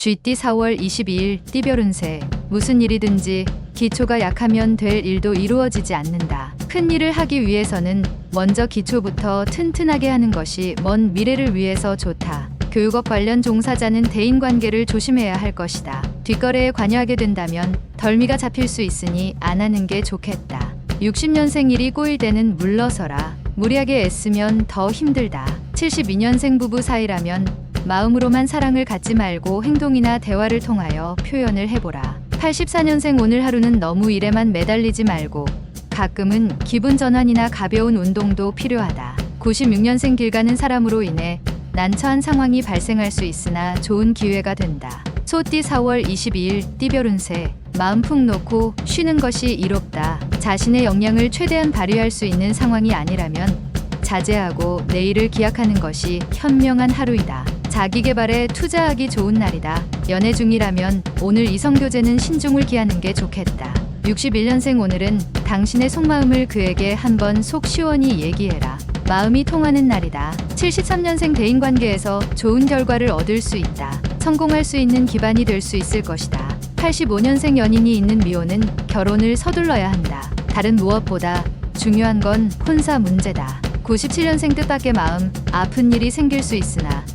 쥐띠 4월 22일 띠별 운세. 무슨 일이든지 기초가 약하면 될 일도 이루어지지 않는다. 큰 일을 하기 위해서는 먼저 기초부터 튼튼하게 하는 것이 먼 미래를 위해서 좋다. 교육업 관련 종사자는 대인관계를 조심해야 할 것이다. 뒷거래에 관여하게 된다면 덜미가 잡힐 수 있으니 안 하는 게 좋겠다. 60년생 일이 꼬일 때는 물러서라. 무리하게 애쓰면 더 힘들다. 72년생 부부 사이라면 마음으로만 사랑을 갖지 말고 행동이나 대화를 통하여 표현을 해보라. 84년생 오늘 하루는 너무 일에만 매달리지 말고 가끔은 기분 전환이나 가벼운 운동도 필요하다. 96년생 길 가는 사람으로 인해 난처한 상황이 발생할 수 있으나 좋은 기회가 된다. 소띠 4월 22일 띠별 운세. 마음 푹 놓고 쉬는 것이 이롭다. 자신의 역량을 최대한 발휘할 수 있는 상황이 아니라면 자제하고 내일을 기약하는 것이 현명한 하루이다. 자기 개발에 투자하기 좋은 날이다. 연애 중이라면 오늘 이성교제는 신중을 기하는 게 좋겠다. 61년생 오늘은 당신의 속마음을 그에게 한번 속 시원히 얘기해라. 마음이 통하는 날이다. 73년생 대인관계에서 좋은 결과를 얻을 수 있다. 성공할 수 있는 기반이 될 수 있을 것이다. 85년생 연인이 있는 미혼은 결혼을 서둘러야 한다. 다른 무엇보다 중요한 건 혼사 문제다. 97년생 뜻밖의 마음, 아픈 일이 생길 수 있으나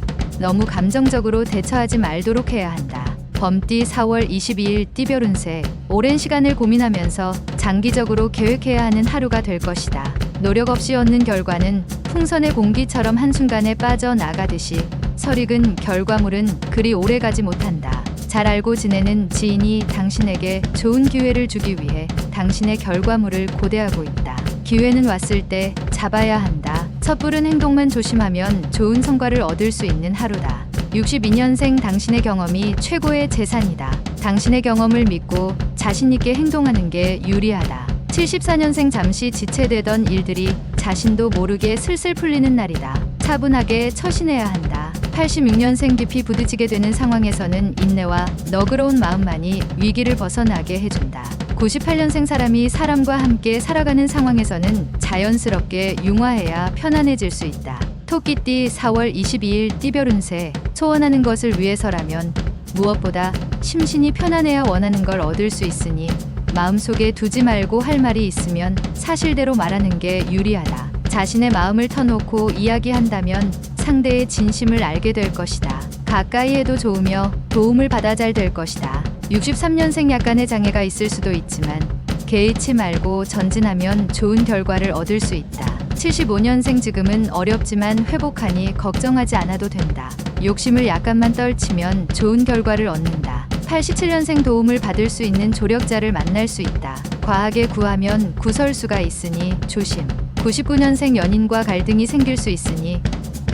너무 감정적으로 대처하지 말도록 해야 한다. 범띠 4월 22일 띠별 운세. 오랜 시간을 고민하면서 장기적으로 계획해야 하는 하루가 될 것이다. 노력 없이 얻는 결과는 풍선의 공기처럼 한순간에 빠져나가듯이 설익은 결과물은 그리 오래가지 못한다. 잘 알고 지내는 지인이 당신에게 좋은 기회를 주기 위해 당신의 결과물을 고대하고 있다. 기회는 왔을 때 잡아야 한다. 섣부른 행동만 조심하면 좋은 성과를 얻을 수 있는 하루다. 62년생 당신의 경험이 최고의 재산이다. 당신의 경험을 믿고 자신 있게 행동하는 게 유리하다. 74년생 잠시 지체되던 일들이 자신도 모르게 슬슬 풀리는 날이다. 차분하게 처신해야 한다. 86년생 깊이 부딪히게 되는 상황에서는 인내와 너그러운 마음만이 위기를 벗어나게 해준다. 98년생 사람이 사람과 함께 살아가는 상황에서는 자연스럽게 융화해야 편안해질 수 있다. 토끼띠 4월 22일 띠별 운세. 소원하는 것을 위해서라면 무엇보다 심신이 편안해야 원하는 걸 얻을 수 있으니 마음속에 두지 말고 할 말이 있으면 사실대로 말하는 게 유리하다. 자신의 마음을 터놓고 이야기한다면 상대의 진심을 알게 될 것이다. 가까이 해도 좋으며 도움을 받아 잘 될 것이다. 63년생 약간의 장애가 있을 수도 있지만 개의치 말고 전진하면 좋은 결과를 얻을 수 있다. 75년생 지금은 어렵지만 회복하니 걱정하지 않아도 된다. 욕심을 약간만 떨치면 좋은 결과를 얻는다. 87년생 도움을 받을 수 있는 조력자를 만날 수 있다. 과하게 구하면 구설수가 있으니 조심. 99년생 연인과 갈등이 생길 수 있으니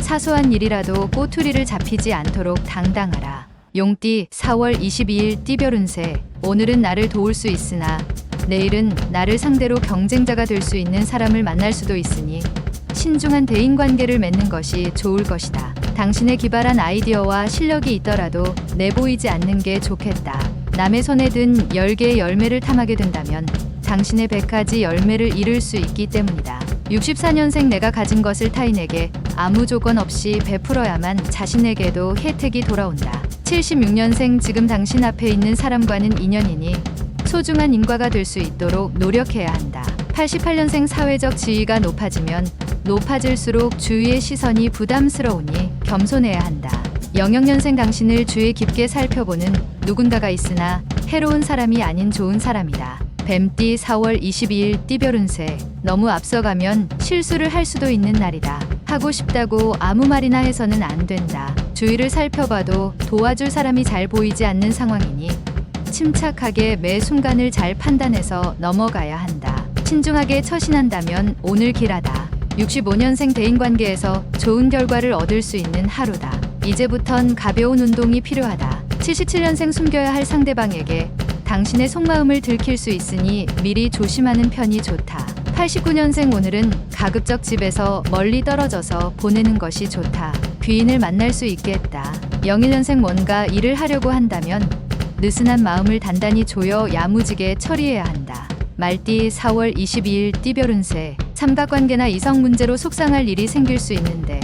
사소한 일이라도 꼬투리를 잡히지 않도록 당당하라. 용띠 4월 22일 띠별 운세. 오늘은 나를 도울 수 있으나 내일은 나를 상대로 경쟁자가 될 수 있는 사람을 만날 수도 있으니 신중한 대인관계를 맺는 것이 좋을 것이다. 당신의 기발한 아이디어와 실력이 있더라도 내보이지 않는 게 좋겠다. 남의 손에 든 10개의 열매를 탐하게 된다면 당신의 100가지 열매를 잃을 수 있기 때문이다. 64년생 내가 가진 것을 타인에게 아무 조건 없이 베풀어야만 자신에게도 혜택이 돌아온다. 76년생 지금 당신 앞에 있는 사람과는 인연이니 소중한 인과가 될 수 있도록 노력해야 한다. 88년생 사회적 지위가 높아지면 높아질수록 주위의 시선이 부담스러우니 겸손해야 한다. 00년생 당신을 주의 깊게 살펴보는 누군가가 있으나 해로운 사람이 아닌 좋은 사람이다. 뱀띠 4월 22일 띠별 운세. 너무 앞서가면 실수를 할 수도 있는 날이다. 하고 싶다고 아무 말이나 해서는 안 된다. 주위를 살펴봐도 도와줄 사람이 잘 보이지 않는 상황이니 침착하게 매 순간을 잘 판단해서 넘어가야 한다. 신중하게 처신한다면 오늘 길하다. 65년생 대인관계에서 좋은 결과를 얻을 수 있는 하루다. 이제부턴 가벼운 운동이 필요하다. 77년생 숨겨야 할 상대방에게 당신의 속마음을 들킬 수 있으니 미리 조심하는 편이 좋다. 89년생 오늘은 가급적 집에서 멀리 떨어져서 보내는 것이 좋다. 귀인을 만날 수 있겠다. 01년생 뭔가 일을 하려고 한다면 느슨한 마음을 단단히 조여 야무지게 처리해야 한다. 말띠 4월 22일 띠별 운세. 삼각관계나 이성 문제로 속상할 일이 생길 수 있는데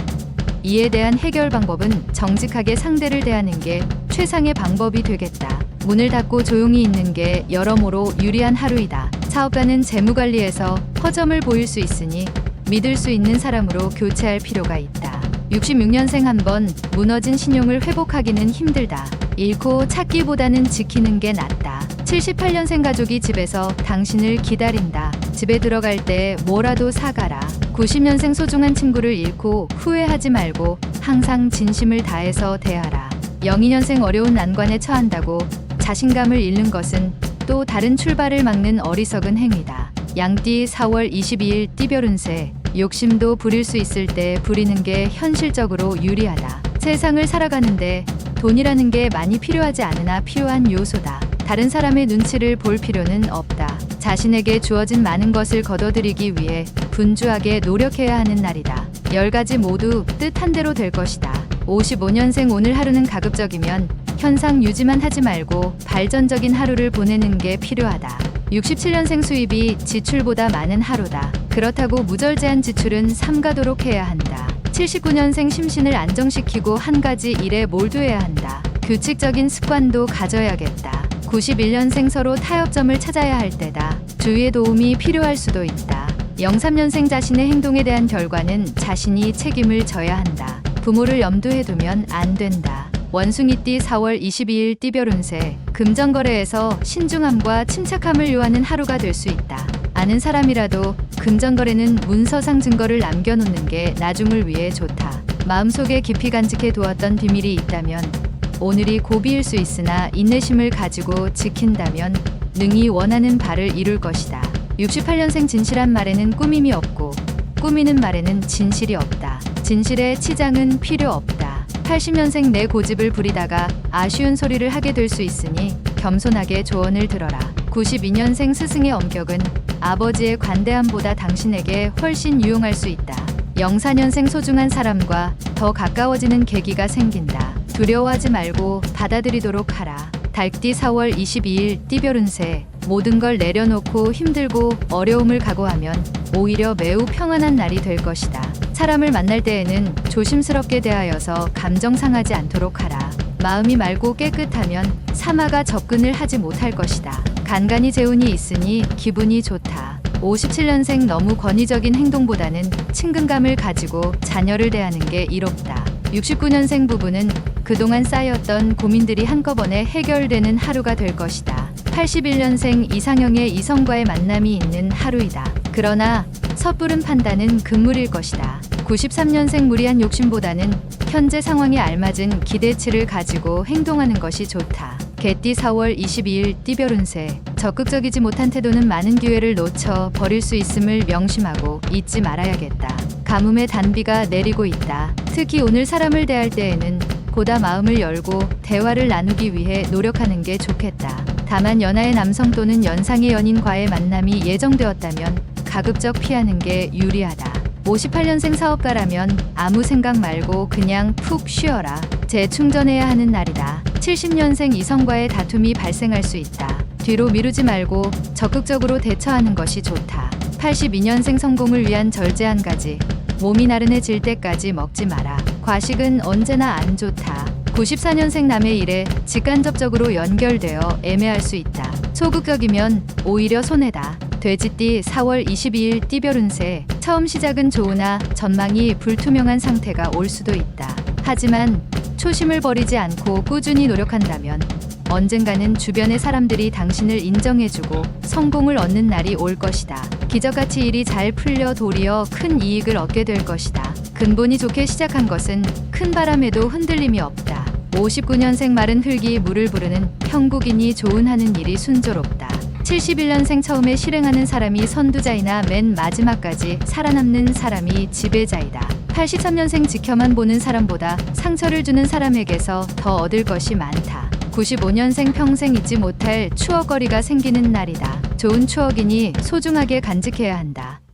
이에 대한 해결 방법은 정직하게 상대를 대하는 게 최상의 방법이 되겠다. 문을 닫고 조용히 있는 게 여러모로 유리한 하루이다. 사업가는 재무관리에서 허점을 보일 수 있으니 믿을 수 있는 사람으로 교체할 필요가 있다. 66년생 한번 무너진 신용을 회복하기는 힘들다. 잃고 찾기보다는 지키는 게 낫다. 78년생 가족이 집에서 당신을 기다린다. 집에 들어갈 때 뭐라도 사가라. 90년생 소중한 친구를 잃고 후회하지 말고 항상 진심을 다해서 대하라. 02년생 어려운 난관에 처한다고 자신감을 잃는 것은 또 다른 출발을 막는 어리석은 행위다. 양띠 4월 22일 띠별 운세. 욕심도 부릴 수 있을 때 부리는 게 현실적으로 유리하다. 세상을 살아가는데 돈이라는 게 많이 필요하지 않으나 필요한 요소다. 다른 사람의 눈치를 볼 필요는 없다. 자신에게 주어진 많은 것을 거둬들이기 위해 분주하게 노력해야 하는 날이다. 10가지 모두 뜻한 대로 될 것이다. 55년생 오늘 하루는 가급적이면 현상 유지만 하지 말고 발전적인 하루를 보내는 게 필요하다. 67년생 수입이 지출보다 많은 하루다. 그렇다고 무절제한 지출은 삼가도록 해야 한다. 79년생 심신을 안정시키고 한 가지 일에 몰두해야 한다. 규칙적인 습관도 가져야겠다. 91년생 서로 타협점을 찾아야 할 때다. 주위의 도움이 필요할 수도 있다. 03년생 자신의 행동에 대한 결과는 자신이 책임을 져야 한다. 부모를 염두에 두면 안 된다. 원숭이띠 4월 22일 띠별 운세. 금전거래에서 신중함과 침착함을 요하는 하루가 될 수 있다. 아는 사람이라도 금전거래는 문서상 증거를 남겨놓는 게 나중을 위해 좋다. 마음속에 깊이 간직해 두었던 비밀이 있다면 오늘이 고비일 수 있으나 인내심을 가지고 지킨다면 능히 원하는 바를 이룰 것이다. 68년생 진실한 말에는 꾸밈이 없고 꾸미는 말에는 진실이 없다. 진실에 치장은 필요 없다. 80년생 내 고집을 부리다가 아쉬운 소리를 하게 될 수 있으니 겸손하게 조언을 들어라. 92년생 스승의 엄격은 아버지의 관대함보다 당신에게 훨씬 유용할 수 있다. 04년생 소중한 사람과 더 가까워지는 계기가 생긴다. 두려워하지 말고 받아들이도록 하라. 달띠 4월 22일 띠별 운세. 모든 걸 내려놓고 힘들고 어려움을 각오하면 오히려 매우 평안한 날이 될 것이다. 사람을 만날 때에는 조심스럽게 대하여서 감정 상하지 않도록 하라. 마음이 맑고 깨끗하면 사마가 접근을 하지 못할 것이다. 간간히 재운이 있으니 기분이 좋다. 57년생 너무 권위적인 행동보다는 친근감을 가지고 자녀를 대하는 게 이롭다. 69년생 부부는 그동안 쌓였던 고민들이 한꺼번에 해결되는 하루가 될 것이다. 81년생 이상형의 이성과의 만남이 있는 하루이다. 그러나 섣부른 판단은 금물일 것이다. 93년생 무리한 욕심보다는 현재 상황에 알맞은 기대치를 가지고 행동하는 것이 좋다. 개띠 4월 22일 띠별 운세. 적극적이지 못한 태도는 많은 기회를 놓쳐 버릴 수 있음을 명심하고 잊지 말아야겠다. 가뭄의 단비가 내리고 있다. 특히 오늘 사람을 대할 때에는 보다 마음을 열고 대화를 나누기 위해 노력하는 게 좋겠다. 다만 연하의 남성 또는 연상의 연인과의 만남이 예정되었다면 가급적 피하는 게 유리하다. 58년생 사업가라면 아무 생각 말고 그냥 푹 쉬어라. 재충전해야 하는 날이다. 70년생 이성과의 다툼이 발생할 수 있다. 뒤로 미루지 말고 적극적으로 대처하는 것이 좋다. 82년생 성공을 위한 절제 한 가지. 몸이 나른해질 때까지 먹지 마라. 과식은 언제나 안 좋다. 94년생 남의 일에 직간접적으로 연결되어 애매할 수 있다. 소극적이면 오히려 손해다. 돼지띠 4월 22일 띠별 운세. 처음 시작은 좋으나 전망이 불투명한 상태가 올 수도 있다. 하지만 초심을 버리지 않고 꾸준히 노력한다면 언젠가는 주변의 사람들이 당신을 인정해주고 성공을 얻는 날이 올 것이다. 기적같이 일이 잘 풀려 도리어 큰 이익을 얻게 될 것이다. 근본이 좋게 시작한 것은 큰 바람에도 흔들림이 없다. 59년생 마른 흙이 물을 부르는 형국이니 좋은 하는 일이 순조롭다. 71년생 처음에 실행하는 사람이 선두자이나 맨 마지막까지 살아남는 사람이 지배자이다. 83년생 지켜만 보는 사람보다 상처를 주는 사람에게서 더 얻을 것이 많다. 95년생 평생 잊지 못할 추억거리가 생기는 날이다. 좋은 추억이니 소중하게 간직해야 한다.